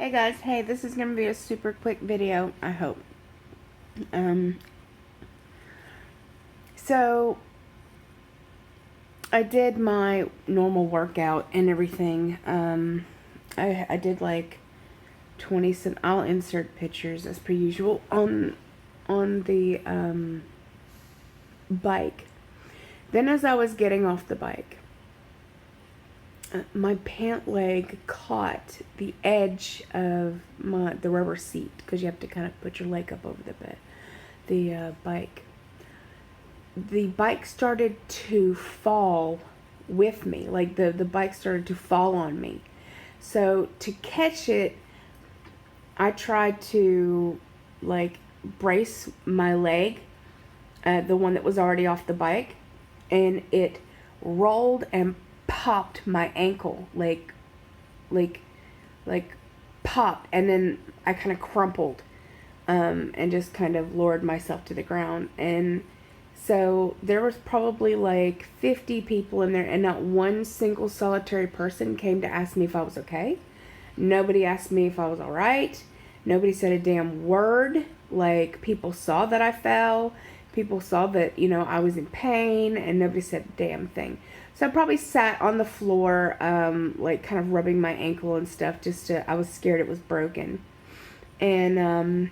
Hey guys, hey, this is gonna be a super quick video, I hope. So I did my normal workout and everything. I did like 20 some. I'll insert pictures as per usual on the bike. Then as I was getting off the bike, my pant leg caught the edge of the rubber seat, because you have to kind of put your leg up over the bike. The bike started to fall with me, like the bike started to fall on me. So to catch it, I tried to like brace my leg, the one that was already off the bike, and it rolled and popped my ankle, like popped, and then I kind of crumpled, and just kind of lowered myself to the ground. And so there was probably like 50 people in there, and not one single solitary person came to ask me if I was okay. Nobody asked me if I was all right. Nobody said a damn word. Like, people saw that I fell. People saw that, I was in pain, and nobody said a damn thing. So I probably sat on the floor, like kind of rubbing my ankle and stuff, I was scared it was broken. And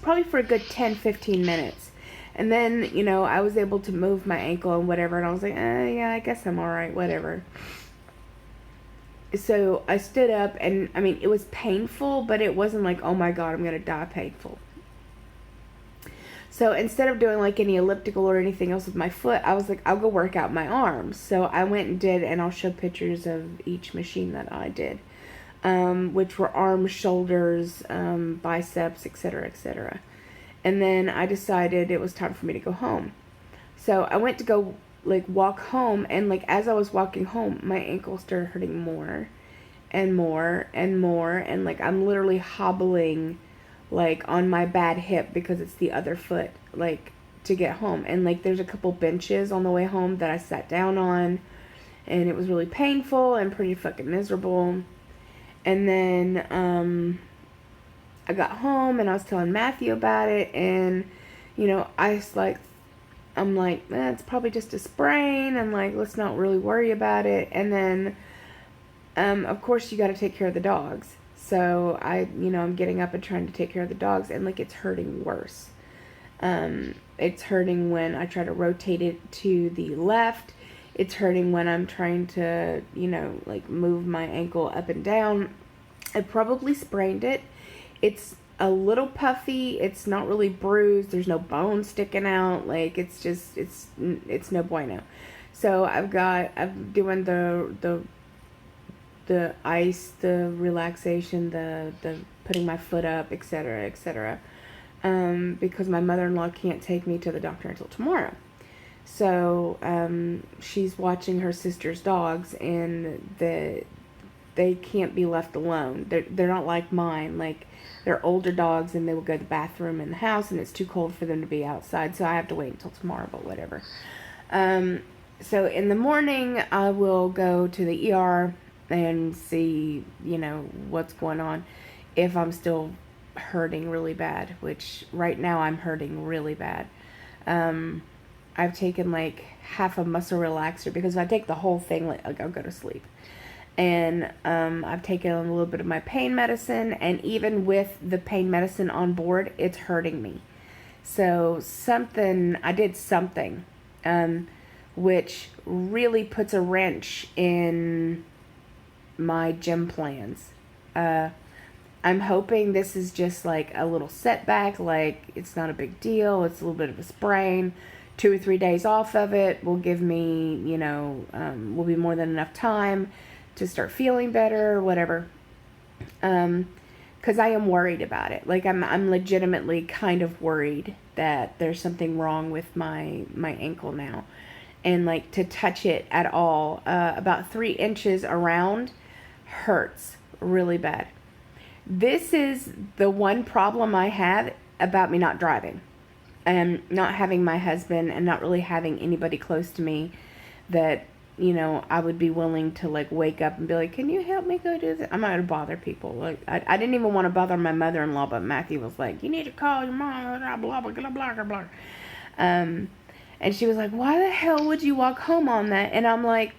probably for a good 10-15 minutes. And then, I was able to move my ankle and whatever, and I was like, yeah, I guess I'm alright, whatever. So I stood up, and I mean, it was painful, but it wasn't like, oh my god, I'm gonna die painful. So instead of doing like any elliptical or anything else with my foot, I was like, I'll go work out my arms. So I went and did, and I'll show pictures of each machine that I did, which were arms, shoulders, biceps, etc., etc. And then I decided it was time for me to go home. So I went to go like walk home, and like as I was walking home, my ankle started hurting more and more and more, and like I'm literally hobbling like on my bad hip because it's the other foot, like, to get home. And like there's a couple benches on the way home that I sat down on, and it was really painful and pretty fucking miserable. And then I got home, and I was telling Matthew about it, and I'm like, it's probably just a sprain, and like, let's not really worry about it. And then of course you got to take care of the dogs. So I'm getting up and trying to take care of the dogs, and like it's hurting worse. It's hurting when I try to rotate it to the left. It's hurting when I'm trying to, like move my ankle up and down. I probably sprained it. It's a little puffy. It's not really bruised. There's no bone sticking out. Like, it's just, it's no bueno. So I'm doing the ice, the relaxation, the putting my foot up, etc., etc. Because my mother-in-law can't take me to the doctor until tomorrow. So she's watching her sister's dogs, and they can't be left alone. They're not like mine. Like, they're older dogs, and they will go to the bathroom in the house, and it's too cold for them to be outside. So I have to wait until tomorrow, but whatever. So in the morning, I will go to the ER and see, what's going on, if I'm still hurting really bad, which right now I'm hurting really bad. I've taken like half a muscle relaxer, because if I take the whole thing, like I'll go to sleep. And I've taken a little bit of my pain medicine, and even with the pain medicine on board, it's hurting me. So I did something, which really puts a wrench in my gym plans. I'm hoping this is just like a little setback, like it's not a big deal, it's a little bit of a sprain. 2 or 3 days off of it will give me, will be more than enough time to start feeling better, whatever. Because I am worried about it. Like, I'm legitimately kind of worried that there's something wrong with my ankle now. And like, to touch it at all, about 3 inches around, hurts really bad. This is the one problem I have about me not driving, and not having my husband, and not really having anybody close to me that I would be willing to like wake up and be like, can you help me go do this? I'm not going to bother people. Like, I didn't even want to bother my mother-in-law, but Matthew was like, you need to call your mom, blah, blah, blah, blah, blah, blah. And she was like, why the hell would you walk home on that? And I'm like,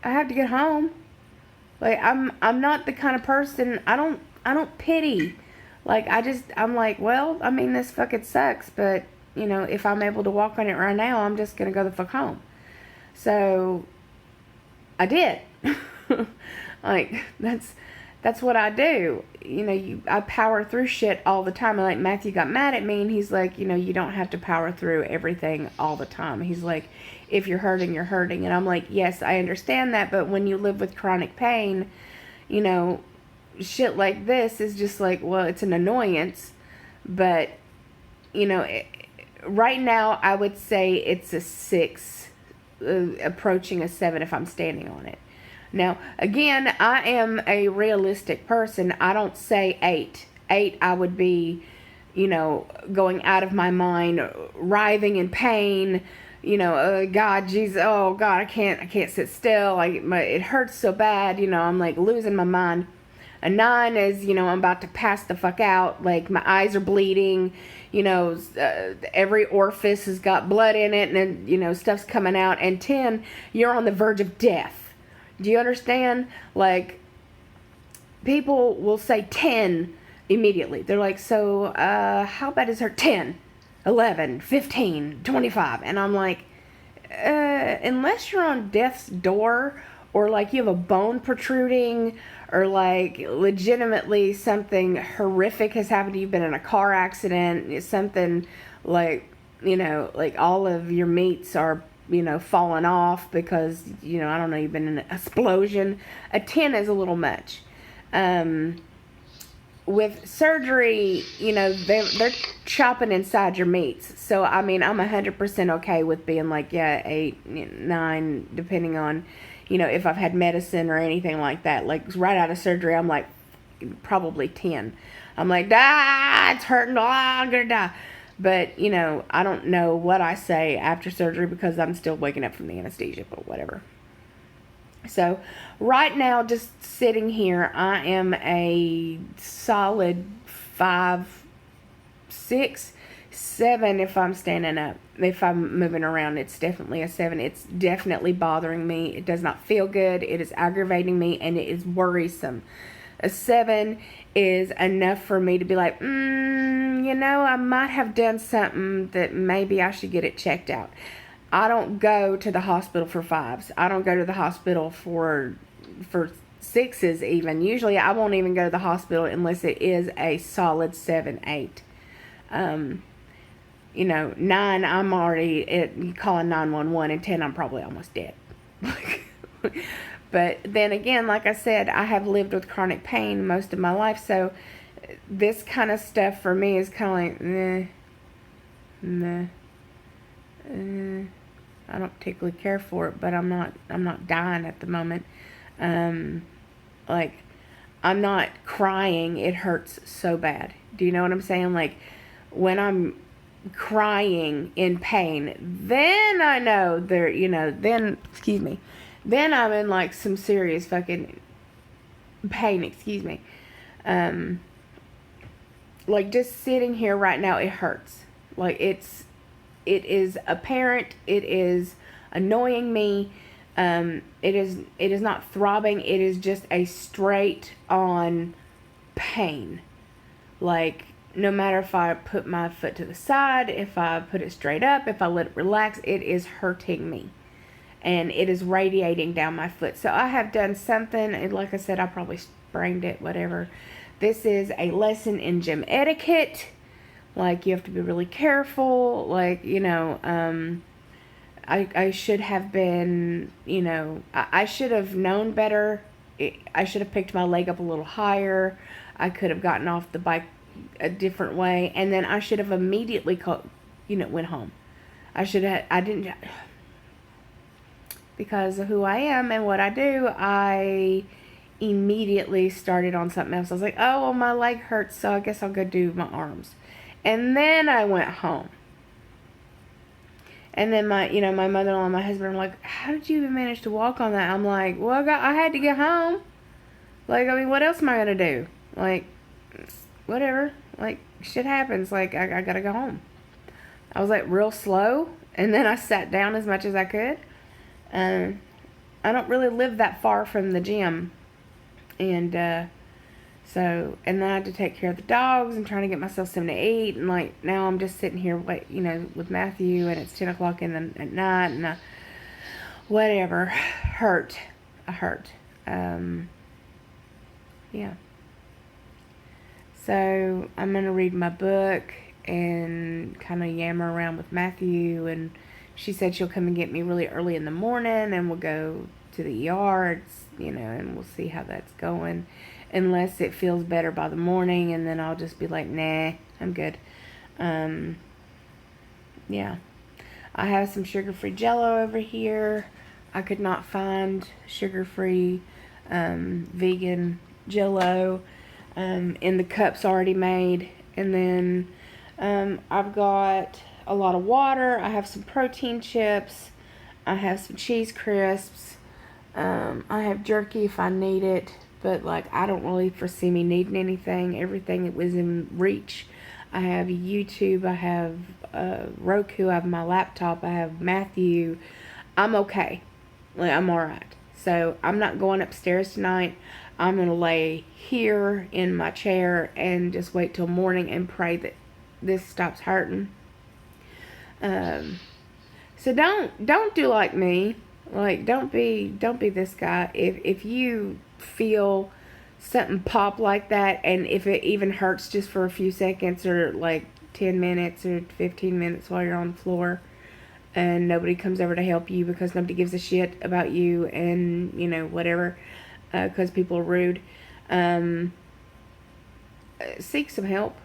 I have to get home. Like, I'm not the kind of person, I don't pity. Like, I'm like, well, I mean, this fucking sucks, but, if I'm able to walk on it right now, I'm just going to go the fuck home. So, I did. Like, that's what I do. I power through shit all the time. And like, Matthew got mad at me, and he's like, you don't have to power through everything all the time. He's like, if you're hurting, you're hurting. And I'm like, yes, I understand that, but when you live with chronic pain, shit like this is just like, well, it's an annoyance. But, right now, I would say it's a 6, approaching a 7 if I'm standing on it. Now, again, I am a realistic person. I don't say 8. 8, I would be, going out of my mind, writhing in pain. God, Jesus, oh God, I can't sit still. It hurts so bad. I'm like losing my mind. A 9 is, I'm about to pass the fuck out. Like, my eyes are bleeding. Every orifice has got blood in it, and then, stuff's coming out. And 10, you're on the verge of death. Do you understand? Like, people will say 10 immediately. They're like, so, how bad is her? 10, 11, 15, 25. And I'm like, unless you're on death's door, or like you have a bone protruding, or like legitimately something horrific has happened to you, you've been in a car accident, something like, like all of your meats are, falling off because, I don't know, you've been in an explosion. A 10 is a little much. With surgery, they're chopping inside your meats. So, I mean, I'm 100% okay with being like, yeah, 8, 9, depending on, if I've had medicine or anything like that. Like, right out of surgery, I'm like, probably 10. I'm like, it's hurting, I'm gonna die. But, I don't know what I say after surgery because I'm still waking up from the anesthesia, but whatever. So, right now, just sitting here, I am a solid 5, 6, 7 if I'm standing up. If I'm moving around, it's definitely a 7. It's definitely bothering me. It does not feel good. It is aggravating me, and it is worrisome. A 7 is enough for me to be like, I might have done something that maybe I should get it checked out. I don't go to the hospital for 5s. I don't go to the hospital for 6s even. Usually I won't even go to the hospital unless it is a solid 7, 8. 9, I'm already calling 911, and 10, I'm probably almost dead. But then again, like I said, I have lived with chronic pain most of my life, so this kind of stuff for me is kind of like, nah. I don't particularly care for it, but I'm not dying at the moment. Like, I'm not crying. It hurts so bad. Do you know what I'm saying? Like, when I'm crying in pain, then I know then I'm in like some serious fucking pain, like just sitting here right now, it hurts. Like it is apparent, it is annoying me. It is not throbbing, it is just a straight on pain. Like, no matter if I put my foot to the side, if I put it straight up, if I let it relax, it is hurting me. And it is radiating down my foot. So I have done something, and like I said, I probably sprained it, whatever. This is a lesson in gym etiquette. Like, you have to be really careful. Like, I should have been, I should have known better. I should have picked my leg up a little higher. I could have gotten off the bike a different way. And then I should have immediately went home. I didn't, because of who I am and what I do, I immediately started on something else. I was like, oh, well, my leg hurts, so I guess I'll go do my arms. And then I went home. And then my mother-in-law and my husband are like, how did you even manage to walk on that? I'm like, well, I had to get home. Like, I mean, what else am I going to do? Like, whatever. Like, shit happens. Like, I got to go home. I was like real slow. And then I sat down as much as I could. I don't really live that far from the gym. And and then I had to take care of the dogs and trying to get myself something to eat. And like, now I'm just sitting here, with Matthew, and it's 10 o'clock at night, and whatever. I hurt. Yeah. So I'm going to read my book and kind of yammer around with Matthew. And she said she'll come and get me really early in the morning, and we'll go to the yards, and we'll see how that's going. Unless it feels better by the morning, and then I'll just be like, nah, I'm good. Yeah. I have some sugar-free Jell-O over here. I could not find sugar-free vegan Jell-O in the cups already made. And then I've got a lot of water. I have some protein chips. I have some cheese crisps. I have jerky if I need it. But, like, I don't really foresee me needing anything. Everything that was in reach. I have YouTube. I have Roku. I have my laptop. I have Matthew. I'm okay. Like, I'm alright. So, I'm not going upstairs tonight. I'm going to lay here in my chair and just wait till morning and pray that this stops hurting. So, don't do like me. Like, don't be this guy. If you feel something pop like that, and if it even hurts just for a few seconds, or like 10 minutes or 15 minutes while you're on the floor, and nobody comes over to help you because nobody gives a shit about you, and whatever, because people are rude, seek some help.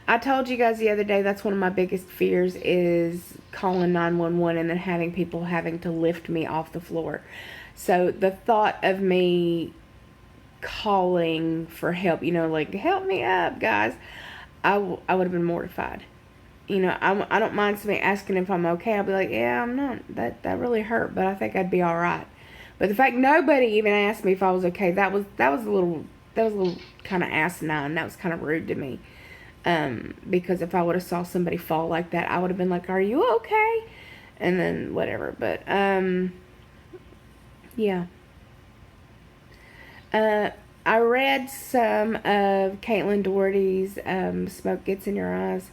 I told you guys the other day, that's one of my biggest fears, is calling 911 and then having people having to lift me off the floor. So the thought of me calling for help, like, help me up, guys, I would have been mortified. I don't mind somebody asking if I'm okay. I'll be like, yeah, I'm not. That really hurt, but I think I'd be all right. But the fact nobody even asked me if I was okay, that was a little kind of asinine. That was kind of rude to me. Because if I would have saw somebody fall like that, I would have been like, are you okay? And then whatever. But, yeah. I read some of Caitlin Doherty's Smoke Gets in Your Eyes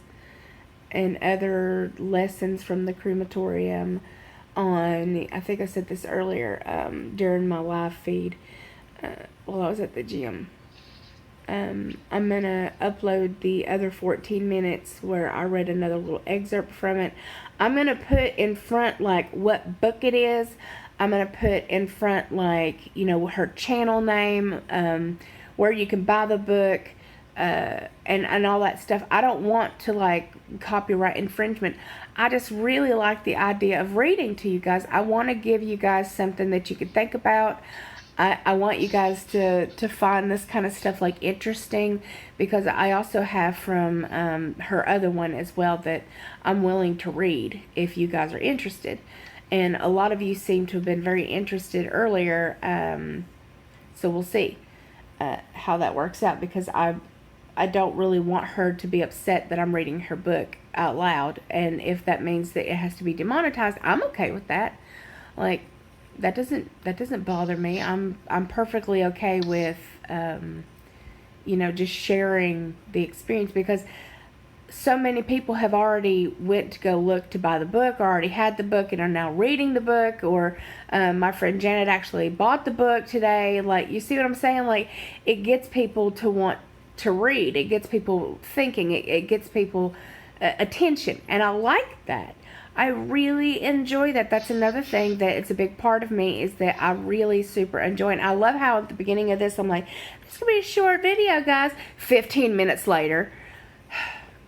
and other lessons from the crematorium on, I think I said this earlier, during my live feed while I was at the gym. I'm going to upload the other 14 minutes where I read another little excerpt from it. I'm going to put in front, like, what book it is. I'm going to put in front, like, her channel name, where you can buy the book, and all that stuff. I don't want to, like, copyright infringement. I just really like the idea of reading to you guys. I want to give you guys something that you could think about. I want you guys to find this kind of stuff, like, interesting, because I also have from her other one as well that I'm willing to read if you guys are interested. And a lot of you seem to have been very interested earlier, so we'll see how that works out, because I don't really want her to be upset that I'm reading her book out loud, and if that means that it has to be demonetized, I'm okay with that. Like, that doesn't bother me. I'm perfectly okay with just sharing the experience, because so many people have already went to go look to buy the book, or already had the book and are now reading the book, or my friend Janet actually bought the book today. Like, you see what I'm saying? Like, it gets people to want to read. It gets people thinking. It gets people attention, and I like that. I really enjoy that. That's another thing that it's a big part of me, is that I really super enjoy it. And I love how at the beginning of this, I'm like, this is going to be a short video, guys. 15 minutes later.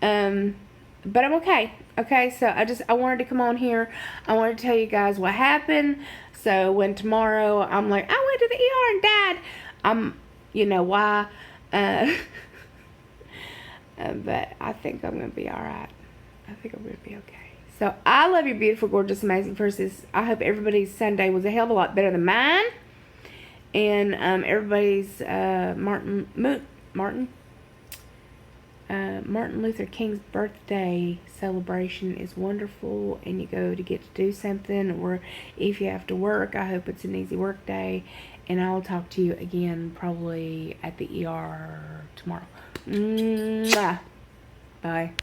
But I'm okay. Okay, so I wanted to come on here. I wanted to tell you guys what happened. So when tomorrow I'm like, I went to the ER and died, you know why. But I think I'm going to be alright. I think I'm going to be okay. So I love you, beautiful, gorgeous, amazing persons. I hope everybody's Sunday was a hell of a lot better than mine. And everybody's Martin Luther King's birthday celebration is wonderful, and you go to get to do something, or if you have to work, I hope it's an easy work day. And I'll talk to you again probably at the ER tomorrow. Mwah. Bye.